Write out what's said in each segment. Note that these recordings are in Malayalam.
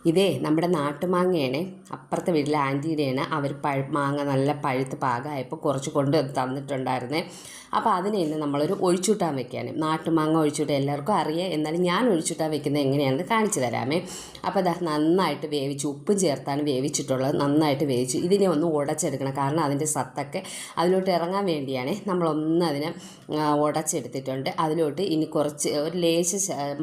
ഇതേ നമ്മുടെ നാട്ടുമാങ്ങയാണ്. അപ്പുറത്തെ വീട്ടിലെ ആൻറ്റിയുടെയാണ്. അവർ മാങ്ങ നല്ല പഴുത്ത് പാകമായപ്പോൾ കുറച്ച് കൊണ്ട് തന്നിട്ടുണ്ടായിരുന്നേ. അപ്പോൾ അതിനെ ഇന്ന് നമ്മളൊരു ഒഴിച്ചൂട്ടാൻ വെക്കുകയാണ്. നാട്ടുമാങ്ങ ഒഴിച്ചൂട്ടാൻ എല്ലാവർക്കും അറിയാം, എന്നാലും ഞാൻ ഒഴിച്ചൂട്ടാൻ വെക്കുന്നത് എങ്ങനെയാണെന്ന് കാണിച്ചു തരാമേ. അപ്പോൾ അത് നന്നായിട്ട് വേവിച്ച്, ഉപ്പും ചേർത്താണ് വേവിച്ചിട്ടുള്ളത്. നന്നായിട്ട് വേവിച്ചു. ഇതിനെ ഒന്ന് ഉടച്ചെടുക്കണം, കാരണം അതിൻ്റെ സത്തൊക്കെ അതിലോട്ട് ഇറങ്ങാൻ വേണ്ടിയാണ്. നമ്മളൊന്ന് അതിനെ ഉടച്ചെടുത്തിട്ടുണ്ട്. അതിലോട്ട് ഇനി കുറച്ച് ഒരു ലേശ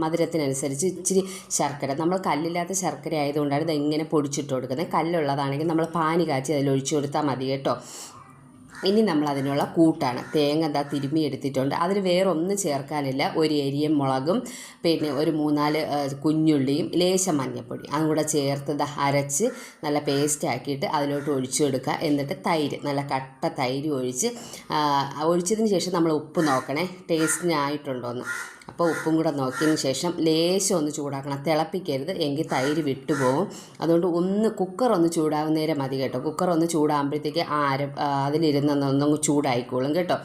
മധുരത്തിനനുസരിച്ച് ഇച്ചിരി ശർക്കര, നമ്മൾ കല്ലില്ലാത്ത ശർക്കര ആയതുകൊണ്ടാണ് ഇത് ഇങ്ങനെ പൊടിച്ചിട്ട് കൊടുക്കുന്നത്. കല്ലുള്ളതാണെങ്കിൽ നമ്മൾ പാനി കാച്ചി അതിൽ ഒഴിച്ചു കൊടുത്താൽ മതി കേട്ടോ. ഇനി നമ്മൾ അതിനുള്ള കൂട്ടാണ്. തേങ്ങ എന്താ തിരുമ്മി എടുത്തിട്ടുണ്ട്. അതിൽ വേറെ ഒന്നും ചേർക്കാനില്ല. ഒരു എരിയും മുളകും, പിന്നെ ഒരു 3-4 കുഞ്ഞുള്ളിയും ലേശം മഞ്ഞൾപ്പൊടി അതും കൂടെ ചേർത്ത് അരച്ച് നല്ല പേസ്റ്റ് ആക്കിയിട്ട് അതിലോട്ട് ഒഴിച്ചു കൊടുക്കുക. എന്നിട്ട് തൈര്, നല്ല കട്ട തൈര് ഒഴിച്ചതിന് ശേഷം നമ്മൾ ഉപ്പ് നോക്കണേ, ടേസ്റ്റിനായിട്ടുണ്ടോയെന്ന്. അപ്പോൾ ഉപ്പും കൂടെ നോക്കിയതിന് ശേഷം ലേശം ഒന്ന് ചൂടാക്കണം, തിളപ്പിക്കരുത്, എങ്കിൽ തൈര് വിട്ടുപോകും. അതുകൊണ്ട് കുക്കർ ഒന്ന് ചൂടാകുന്നേരം മതി കേട്ടോ. കുക്കർ ഒന്ന് ചൂടാകുമ്പോഴത്തേക്ക് അതിലിരുന്നൊന്നും ചൂടായിക്കോളും കേട്ടോ.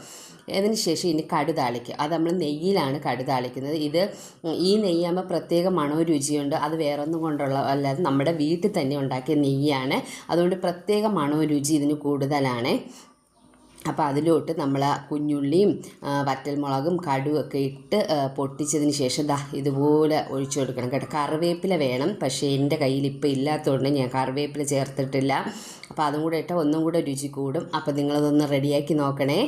അതിന് ശേഷം ഇനി കടുതാളിക്കുക. അത് നമ്മൾ നെയ്യിലാണ് കടുതാളിക്കുന്നത്. ഈ നെയ്യാകുമ്പോൾ പ്രത്യേക മണവും രുചിയുണ്ട്. അത് വേറൊന്നും കൊണ്ടുള്ള അല്ലാതെ നമ്മുടെ വീട്ടിൽ തന്നെ ഉണ്ടാക്കിയ നെയ്യാണ്. അതുകൊണ്ട് പ്രത്യേക മണവും രുചി ഇതിന് കൂടുതലാണ്. അപ്പോൾ അതിലോട്ട് നമ്മൾ കുഞ്ഞുള്ളിയും വറ്റൽമുളകും കടുവൊക്കെ ഇട്ട് പൊട്ടിച്ചതിന് ശേഷം ഇതുപോലെ ഒഴിച്ചു കൊടുക്കണം കേട്ടോ. കറിവേപ്പില വേണം, പക്ഷേ എൻ്റെ കയ്യിൽ ഇപ്പോൾ ഇല്ലാത്തതുകൊണ്ട് ഞാൻ കറിവേപ്പില ചേർത്തിട്ടില്ല. അപ്പോൾ അതും കൂടെ ഇട്ടാൽ ഒന്നും കൂടെ രുചി കൂടും. അപ്പോൾ നിങ്ങളതൊന്ന് റെഡിയാക്കി നോക്കണേ.